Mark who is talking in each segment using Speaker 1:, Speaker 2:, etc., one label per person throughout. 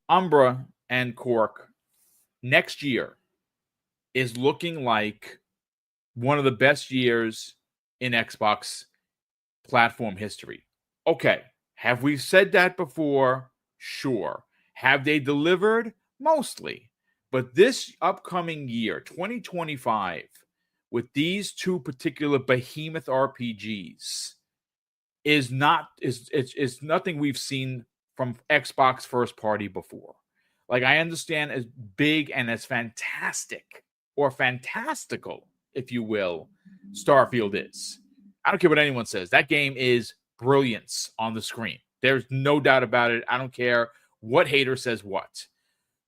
Speaker 1: Umbra and Cork, next year is looking like one of the best years in Xbox platform history. Okay, have we said that before? Sure. Have they delivered? Mostly. But this upcoming year, 2025, with these two particular behemoth RPGs, is nothing we've seen from Xbox first party before. Like, I understand as big and as fantastic or fantastical, if you will, Starfield is. I don't care what anyone says. That game is brilliance on the screen. There's no doubt about it. I don't care what hater says what.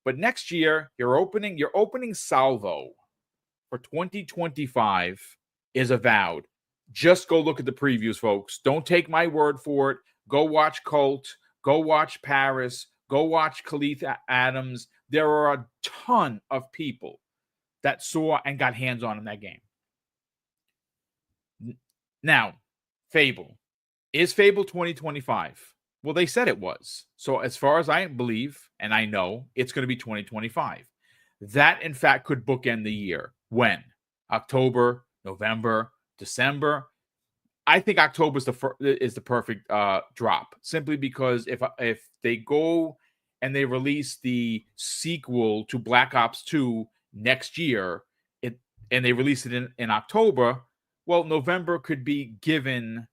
Speaker 1: But next year, your opening salvo for 2025 is Avowed. Just go look at the previews, folks. Don't take my word for it. Go watch Colt. Go watch Paris. Go watch Khalith Adams. There are a ton of people that saw and got hands-on in that game. Now, Fable. Is Fable 2025? Well, they said it was. So as far as I believe, and I know, it's going to be 2025. That, in fact, could bookend the year. When? October, November, December. I think October is the perfect drop, simply because if they go and they release the sequel to Black Ops 2 next year, and they release it in October, well, November could be given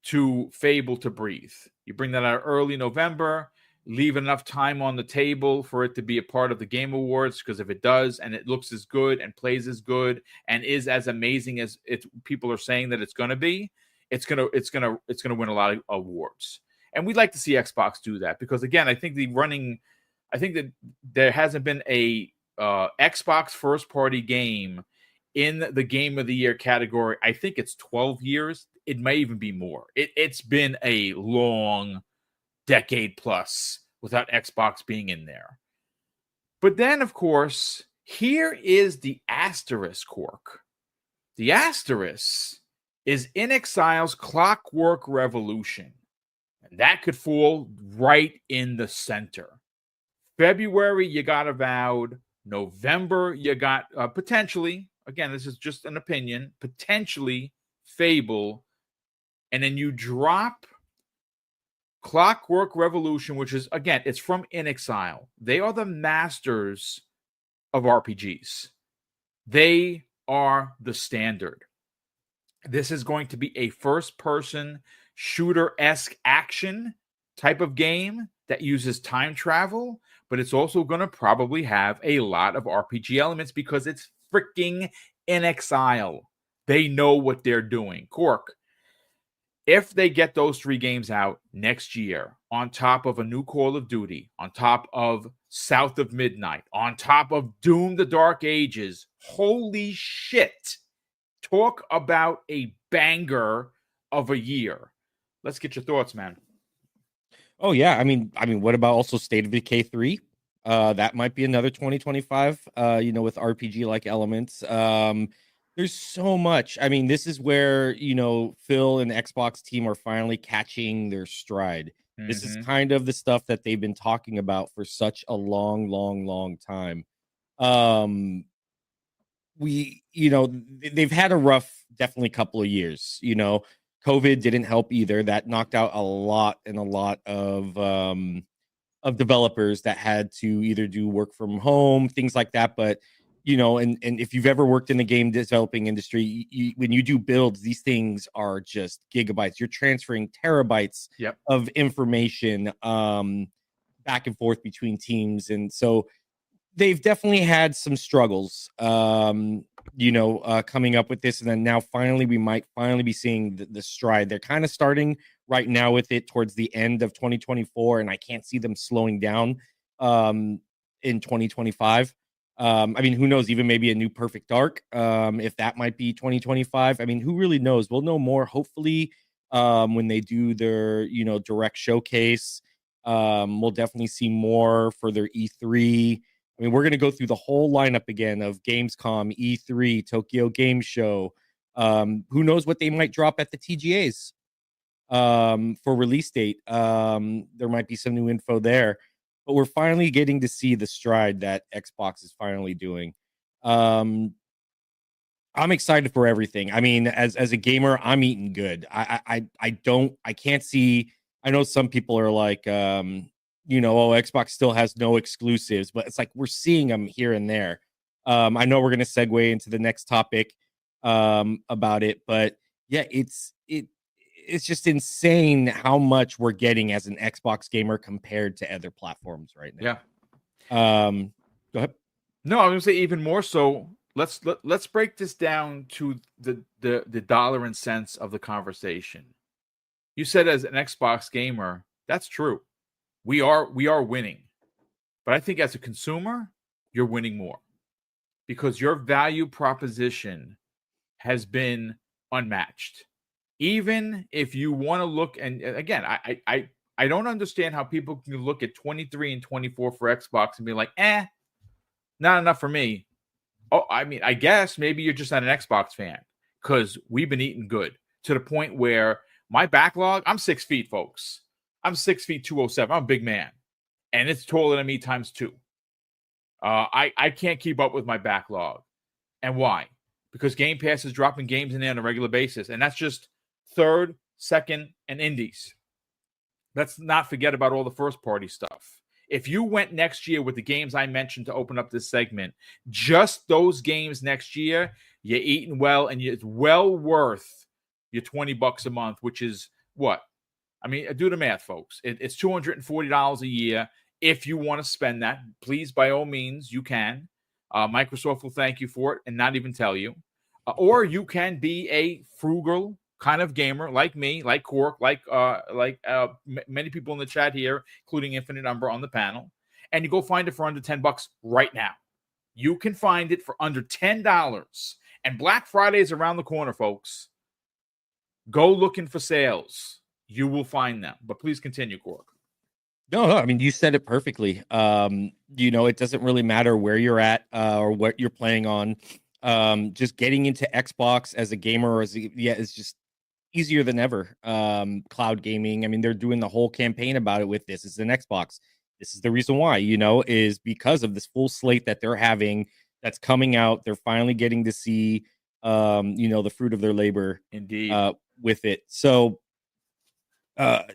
Speaker 1: to Fable to breathe. You bring that out early November, leave enough time on the table for it to be a part of the Game Awards, because if it does and it looks as good and plays as good and is as amazing as people are saying that it's going to be, it's going to win a lot of awards. And we'd like to see Xbox do that, because again, I think that there hasn't been a Xbox first party game in the Game of the Year category. I think it's 12 years. It may even be more. It's been a long decade plus without Xbox being in there. But then, of course, here is the asterisk, Cork. The asterisk is inXile's Clockwork Revolution. And that could fall right in the center. February, you got Avowed. November, you got potentially, again, this is just an opinion, potentially Fable. And then you drop Clockwork Revolution, which is, again, it's from inXile. They are the masters of RPGs. They are the standard. This is going to be a first-person shooter-esque action type of game that uses time travel, but it's also going to probably have a lot of RPG elements because it's freaking inXile. They know what they're doing. Cork, if they get those 3 games out next year, on top of a new Call of Duty, on top of South of Midnight, on top of Doom the Dark Ages, holy shit. Talk about a banger of a year. Let's get your thoughts, man.
Speaker 2: Oh, yeah. I mean, what about also State of Decay 3? That might be another 2025, with RPG-like elements. There's so much. I mean, this is where, Phil and the Xbox team are finally catching their stride. Mm-hmm. This is kind of the stuff that they've been talking about for such a long time. They've had a rough, definitely couple of years. COVID didn't help either. That knocked out a lot of developers that had to either do work from home, things like that. But and if you've ever worked in the game developing industry, when you do builds, these things are just gigabytes. You're transferring terabytes of information back and forth between teams, and so they've definitely had some struggles, coming up with this. And then now finally, we might finally be seeing the stride. They're kind of starting right now with it towards the end of 2024, and I can't see them slowing down in 2025. Who knows? Even maybe a new Perfect Dark, if that might be 2025. Who really knows? We'll know more, hopefully, when they do their, direct showcase. We'll definitely see more for their E3. We're going to go through the whole lineup again of Gamescom, E3, Tokyo Game Show. Who knows what they might drop at the TGAs for release date. There might be some new info there. but we're finally getting to see the stride that Xbox is finally doing. I'm excited for everything. I mean, as a gamer, I'm eating good. I can't see. I know some people are like, Xbox still has no exclusives, but it's like we're seeing them here and there. I know we're gonna segue into the next topic about it, but yeah, it's just insane how much we're getting as an Xbox gamer compared to other platforms right now.
Speaker 1: Yeah.
Speaker 2: Go ahead.
Speaker 1: No, I was gonna say even more so. Let's break this down to the dollar and cents of the conversation. You said as an Xbox gamer, that's true. We are winning. But I think as a consumer, you're winning more because your value proposition has been unmatched. Even if you want to look, and again, I don't understand how people can look at 23 and 24 for Xbox and be like, not enough for me. Oh, I mean, I guess maybe you're just not an Xbox fan because we've been eating good to the point where my backlog, I'm 6 feet, folks. I'm 6 feet, 207. I'm a big man. And it's taller than me times 2. I can't keep up with my backlog. And why? Because Game Pass is dropping games in there on a regular basis. And that's just third, second, and indies. Let's not forget about all the first party stuff. If you went next year with the games I mentioned to open up this segment, just those games next year, you're eating well, and it's well worth your $20 a month, which is what? I mean, do the math, folks. It's $240 a year. If you want to spend that, please, by all means, you can. Microsoft will thank you for it and not even tell you. Or you can be a frugal kind of gamer like me, like Cork, like many people in the chat here, including Infinite Number on the panel, and you go find it for under $10 right now. You can find it for under $10. And Black Friday is around the corner, folks. Go looking for sales. You will find them. But please continue, Cork.
Speaker 2: No, I mean, you said it perfectly. It doesn't really matter where you're at or what you're playing on. Just getting into Xbox as a gamer is just easier than ever. Cloud gaming. I mean, they're doing the whole campaign about it with this. It's an Xbox. This is the reason why, is because of this full slate that they're having that's coming out. They're finally getting to see, the fruit of their labor.
Speaker 1: Indeed.
Speaker 2: With it. So, I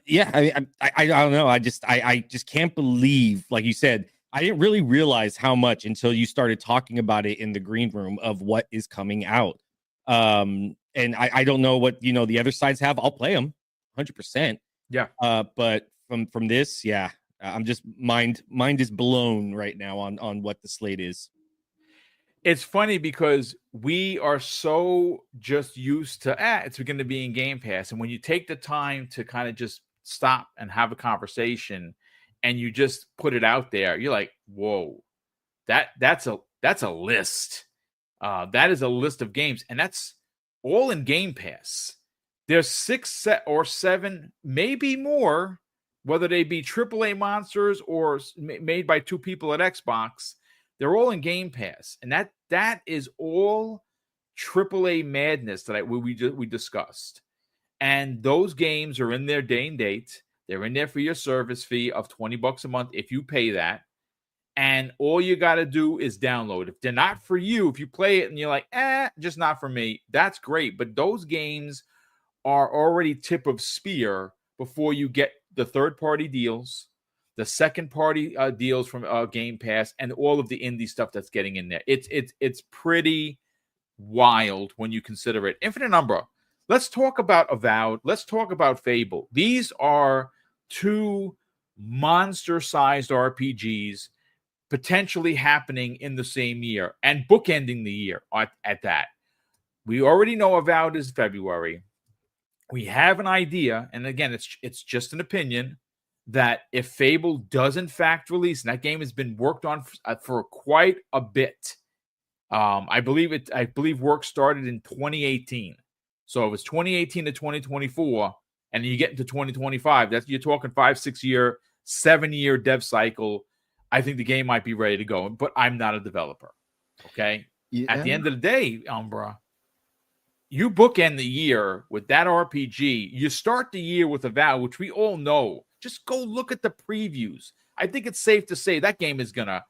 Speaker 2: don't know. I just can't believe, like you said, I didn't really realize how much until you started talking about it in the green room of what is coming out. And I don't know what, the other sides have. I'll play them 100%.
Speaker 1: Yeah.
Speaker 2: But from this, yeah, I'm just mind is blown right now on what the slate is.
Speaker 1: It's funny because we are so just used to it's going to be in Game Pass. And when you take the time to kind of just stop and have a conversation and you just put it out there, you're like, whoa, that's a list. That is a list of games. And that's all in Game Pass. There's 6 or 7, maybe more, whether they be AAA monsters or made by 2 people at Xbox. They're all in Game Pass, and that is all AAA madness that we discussed. And those games are in there day and date. They're in there for your service fee of $20 a month if you pay that. And all you got to do is download. If they're not for you, if you play it and you're like, just not for me, that's great. But those games are already tip of spear before you get the third-party deals, the second-party deals from Game Pass, and all of the indie stuff that's getting in there. It's pretty wild when you consider it. Infinite Number. Let's talk about Avowed. Let's talk about Fable. These are 2 monster-sized RPGs potentially happening in the same year and bookending the year at that. We already know Avowed is February. We have an idea, and again, it's just an opinion, that if Fable does in fact release, and that game has been worked on for quite a bit. I believe work started in 2018. So it was 2018 to 2024, and you get into 2025. You're talking 5, 6 year, 7-year dev cycle. I think the game might be ready to go, but I'm not a developer. Okay. Yeah. At the end of the day, Umbra, you bookend the year with that RPG. You start the year with Avowed, which we all know Just go look at the previews. I think it's safe to say that game is gonna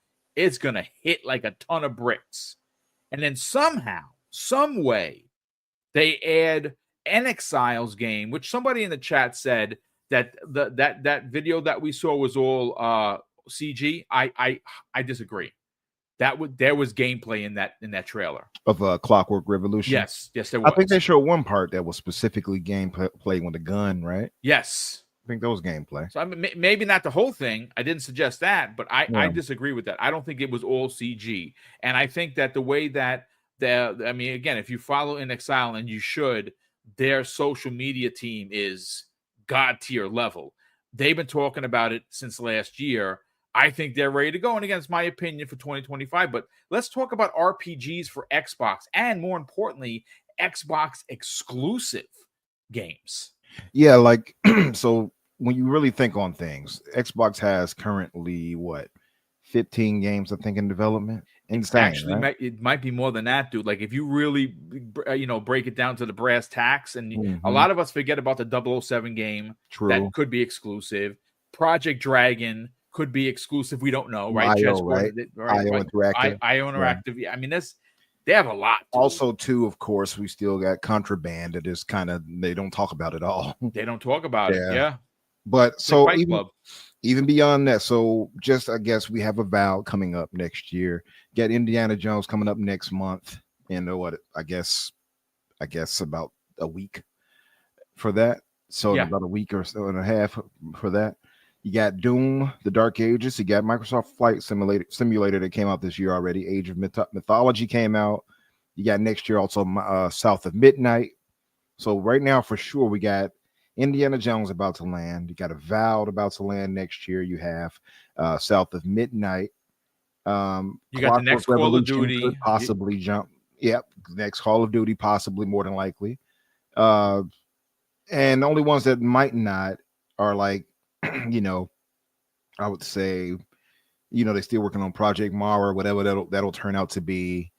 Speaker 1: hit like a ton of bricks. And then somehow, some way, they add an Exiles game, which somebody in the chat said that that video that we saw was all CG. I disagree. There was gameplay in that trailer
Speaker 3: of Clockwork Revolution.
Speaker 1: Yes, there
Speaker 3: I
Speaker 1: was.
Speaker 3: think they showed one part that was specifically gameplay with a gun, right?
Speaker 1: Yes.
Speaker 3: I think that was gameplay.
Speaker 1: So I mean, maybe not the whole thing. I didn't suggest that, but I disagree with that. I don't think it was all CG, and I think that the way that again, if you follow In Exile, and you should, their social media team is god tier level. They've been talking about it since last year. I think they're ready to go. And again, it's my opinion for 2025. But let's talk about RPGs for Xbox, and more importantly, Xbox exclusive games.
Speaker 3: Yeah, like so when you really think on things, Xbox has currently 15 games I think in development. Insane,
Speaker 1: Actually,
Speaker 3: right?
Speaker 1: it might be more than that, dude. Like if you really break it down to the brass tacks, and a lot of us forget about the 007 game.
Speaker 3: True.
Speaker 1: That could be exclusive. Project Dragon could be exclusive. We don't know, right?
Speaker 3: IO, right? IO Interactive.
Speaker 1: IO Interactive. Yeah. I mean, they have a lot.
Speaker 3: Also, too, of course, we still got Contraband that is kind of, they don't talk about it all.
Speaker 1: They don't talk about it. Yeah.
Speaker 3: But
Speaker 1: it's
Speaker 3: so
Speaker 1: like
Speaker 3: even beyond that, so just I guess we have Avowed coming up next year. Get Indiana Jones coming up next month. And I guess about a week for that. So about a week or so and a half for that. You got Doom, The Dark Ages. You got Microsoft Flight Simulator that came out this year already. Age of Mythology came out. You got next year also South of Midnight. So right now, for sure, we got Indiana Jones about to land. You got Avowed about to land next year. You have South of Midnight.
Speaker 1: You got the next Call of Duty.
Speaker 3: Possibly jump. Yep. Next Call of Duty, possibly, more than likely. And the only ones that might not are like, I would say, they're still working on Project Mara, or whatever that'll turn out to be.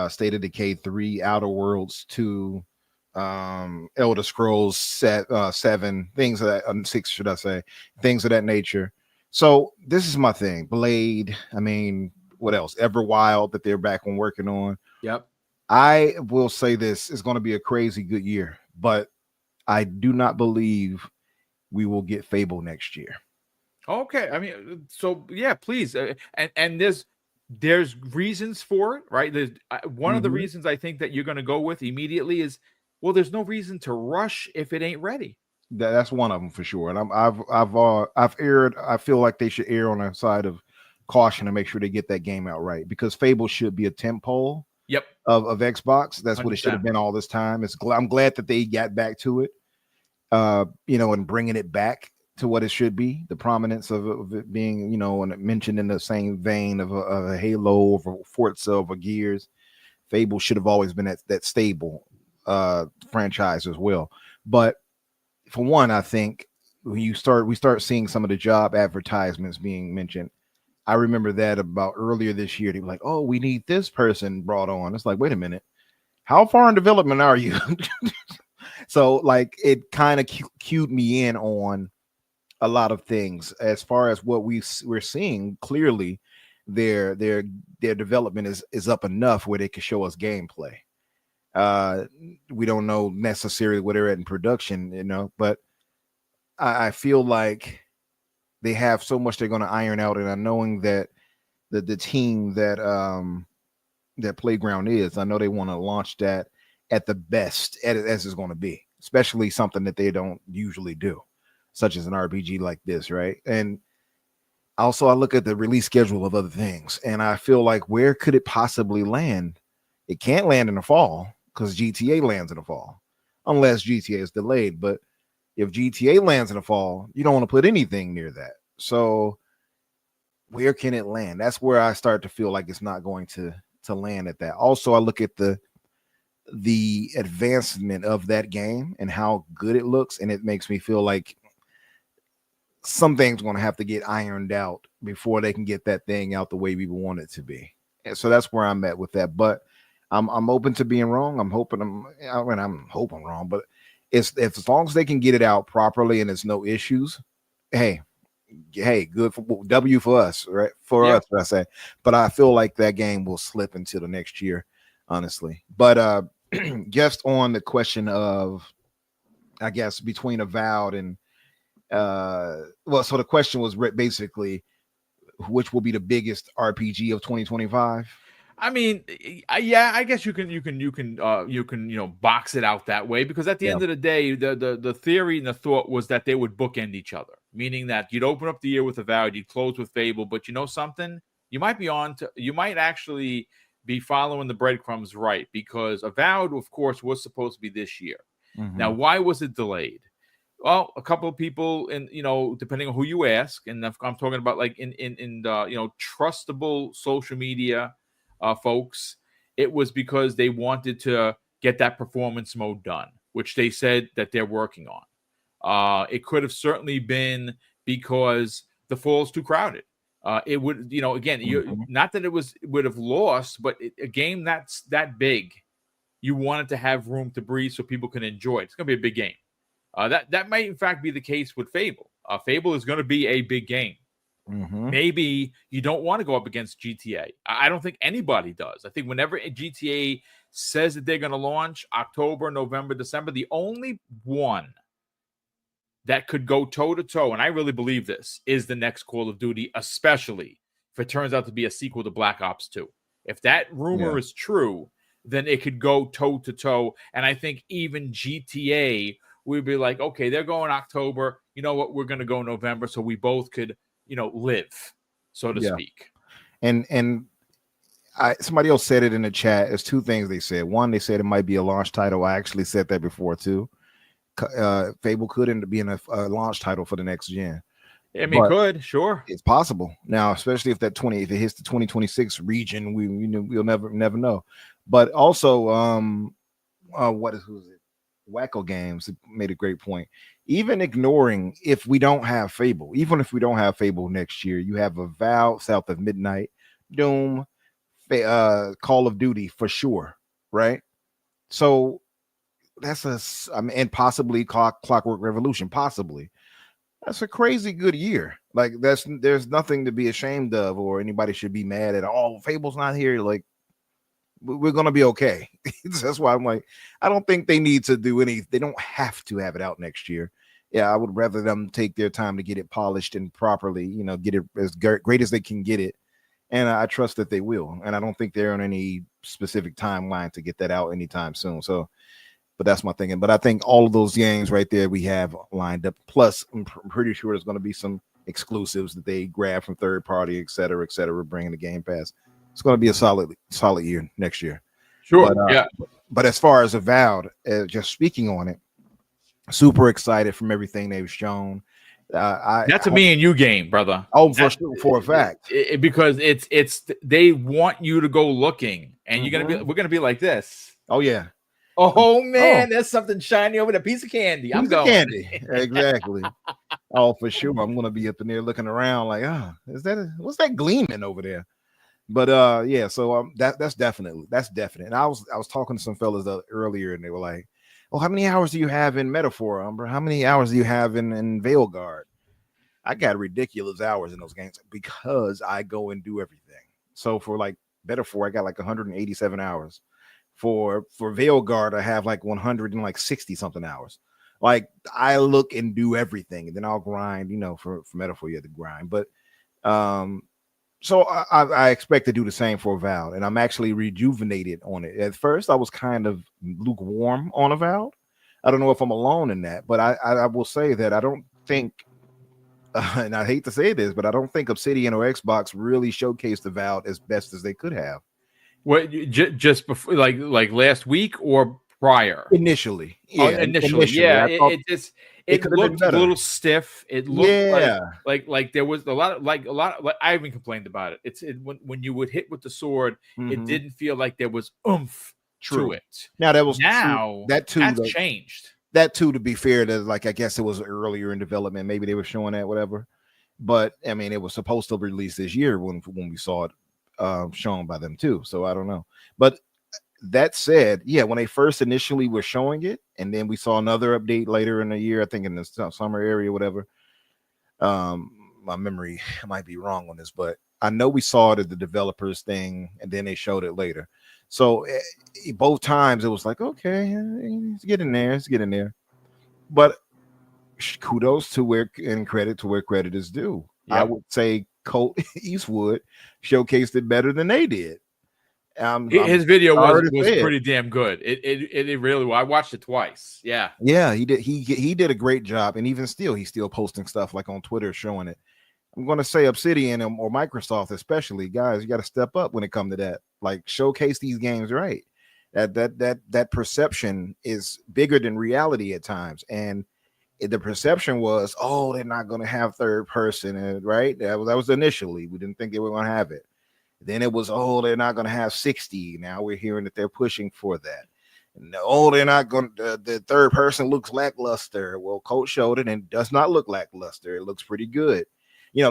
Speaker 3: State of Decay 3, Outer Worlds 2, Elder Scrolls 7, things of that 6, should I say, things of that nature. So this is my thing. Blade. I mean, what else? Everwild that they're back on working on.
Speaker 1: Yep.
Speaker 3: I will say this is going to be a crazy good year, but I do not believe we will get Fable next year.
Speaker 1: Okay. I mean, so yeah, please. And there's reasons for it, right? There's one of the reasons I think that you're going to go with immediately is, well, there's no reason to rush if it ain't ready.
Speaker 3: That's one of them for sure. And I've erred. I feel like they should err on the side of caution to make sure they get that game out right, because Fable should be a tentpole.
Speaker 1: Yep.
Speaker 3: Of Xbox. That's 100%. What it should have been all this time. I'm glad that they got back to it. And bringing it back to what it should be, the prominence of it being, and mentioned in the same vein of a Halo, of a Forza, of a Gears. Fable should have always been that stable franchise as well. But for one, I think when we start seeing some of the job advertisements being mentioned. I remember that about earlier this year. They were like, "Oh, we need this person brought on." It's like, wait a minute, how far in development are you? So like it kind of cued me in on a lot of things as far as what we're seeing. Clearly their development is up enough where they can show us gameplay. We don't know necessarily where they're at in production, but I feel like they have so much they're going to iron out. And I'm knowing that the team that Playground is, I know they want to launch that at the best as it's going to be, especially something that they don't usually do, such as an RPG like this, right? And also I look at the release schedule of other things, and I feel like where could it possibly land? It can't land in the fall because GTA lands in the fall, unless GTA is delayed. But if GTA lands in the fall, you don't want to put anything near that. So where can it land? That's where I start to feel like it's not going to land at that. Also, I look at the advancement of that game and how good it looks, and it makes me feel like some things going to have to get ironed out before they can get that thing out the way we want it to be. And so that's where I'm at with that. But I'm open to being wrong. I'm hoping I'm wrong, but as long as they can get it out properly and there's no issues, hey, good for W for us, right? For us, I say. But I feel like that game will slip into the next year, honestly. But just on the question of, I guess, between Avowed and well, so the question was basically, which will be the biggest RPG of 2025?
Speaker 1: I mean, yeah, I guess you can box it out that way, because at the end of the day, the theory and the thought was that they would bookend each other, meaning that you'd open up the year with Avowed, you'd close with Fable, but you know something, you might actually be following the breadcrumbs right, because Avowed, of course, was supposed to be this year. Now, why was it delayed? Well, a couple of people, and depending on who you ask, and I'm talking about like in trustable social media folks, it was because they wanted to get that performance mode done, which they said that they're working on. It could have certainly been because the fall is too crowded. It would, again, not that it would have lost, but a game that's that big, you want it to have room to breathe so people can enjoy it. It's going to be a big game. That might in fact be the case with Fable. Fable is going to be a big game. Maybe you don't want to go up against GTA. I don't think anybody does. I think whenever GTA says that they're going to launch October, November, December, the only one that could go toe to toe, and I really believe this, is the next Call of Duty, especially if it turns out to be a sequel to Black Ops 2. If that rumor is true, then it could go toe to toe. And I think even GTA would be like, okay, they're going October. You know what? We're going to go November, so we both could, live, so to speak.
Speaker 3: And somebody else said it in the chat. There's two things they said. One, they said it might be a launch title. I actually said that before too. Fable could end up being a launch title for the next gen.
Speaker 1: I mean, could, sure,
Speaker 3: it's possible now, especially if it hits the 2026 region. We'll never know. But also, who's it? Wacko Games made a great point. Even ignoring if we don't have Fable, next year, you have Avowed, South of Midnight, Doom, Call of Duty for sure, right? So that's and possibly Clockwork Revolution, possibly. That's a crazy good year. Like there's nothing to be ashamed of, or anybody should be mad at. Oh, Fable's not here. Like we're gonna be okay. That's why I'm like, I don't think they need to do any. They don't have to have it out next year. Yeah, I would rather them take their time to get it polished and properly, get it as great as they can get it. And I trust that they will. And I don't think they're on any specific timeline to get that out anytime soon. So, but that's my thinking. But I think all of those games right there we have lined up. Plus, I'm pretty sure there's going to be some exclusives that they grab from third party, et cetera, bringing the Game Pass. It's going to be a solid year next year.
Speaker 1: Sure.
Speaker 3: But as far as Avowed, just speaking on it, super excited from everything they've shown.
Speaker 1: That's a me and you game, brother.
Speaker 3: Oh, for a fact.
Speaker 1: Because it's they want you to go looking, and we're gonna be like this.
Speaker 3: Oh yeah.
Speaker 1: Oh man, there's something shiny over there. Piece of candy. I'm going.
Speaker 3: Candy. Exactly. Oh, for sure. I'm gonna be up in there looking around like, what's that gleaming over there? But yeah, so that's definite. And I was talking to some fellas earlier, and they were like, "Oh, how many hours do you have in Metaphor, Umbra? How many hours do you have in Veilguard?" I got ridiculous hours in those games because I go and do everything. So for like Metaphor, I got like 187 hours. For Veilguard, I have like 160 something hours. Like I look and do everything, and then I'll grind. For Metaphor, you have to grind. But so I expect to do the same for Avowed, and I'm actually rejuvenated on it. At first, I was kind of lukewarm on Avowed. I don't know if I'm alone in that, but I will say that I don't think, and I hate to say this, but I don't think Obsidian or Xbox really showcased Avowed as best as they could have.
Speaker 1: What, just before, like last week or prior?
Speaker 3: Initially,
Speaker 1: yeah. It looked a little stiff. It looked like there was a lot of I even complained about it. When you would hit with the sword, it didn't feel like there was oomph to it.
Speaker 3: Now that's
Speaker 1: changed.
Speaker 3: That too, to be fair, I guess it was earlier in development. Maybe they were showing that, whatever. But I mean, it was supposed to release this year when we saw it shown by them too. So I don't know. But that said, yeah, when they first initially were showing it, and then we saw another update later in the year, I think in the summer area, whatever. My memory might be wrong on this, but I know we saw it at the developers thing, and then they showed it later. So both times it was like, okay, let's get in there, let's get in there. But kudos to where and credit to where credit is due. Yep. I would say Colt Eastwood showcased it better than they did.
Speaker 1: His video was pretty damn good. It really. I watched it twice. Yeah,
Speaker 3: he did. He did a great job, and even still, he's still posting stuff like on Twitter showing it. I'm going to say Obsidian or Microsoft, especially, guys, you got to step up when it comes to that. Like, showcase these games right. That perception is bigger than reality at times, and the perception was, oh, they're not going to have third person, right? That was initially. We didn't think they were going to have it. Then it was, oh, they're not going to have 60. Now we're hearing that they're pushing for that. And, oh, they're not going to, the third person looks lackluster. Well, Colt showed it and it does not look lackluster. It looks pretty good.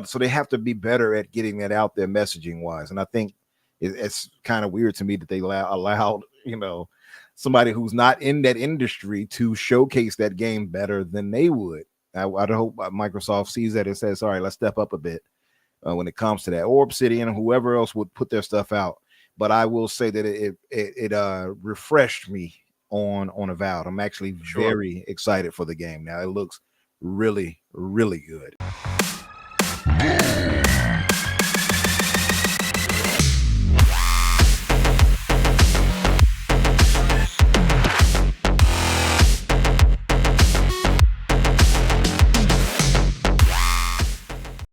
Speaker 3: So they have to be better at getting that out there messaging wise. And I think it's kind of weird to me that they allowed, somebody who's not in that industry to showcase that game better than they would. I hope Microsoft sees that and says, all right, let's step up a bit. When it comes to that, or Obsidian, whoever else would put their stuff out. But I will say that it refreshed me on Avowed. I'm actually very excited for the game now. It looks really, really good.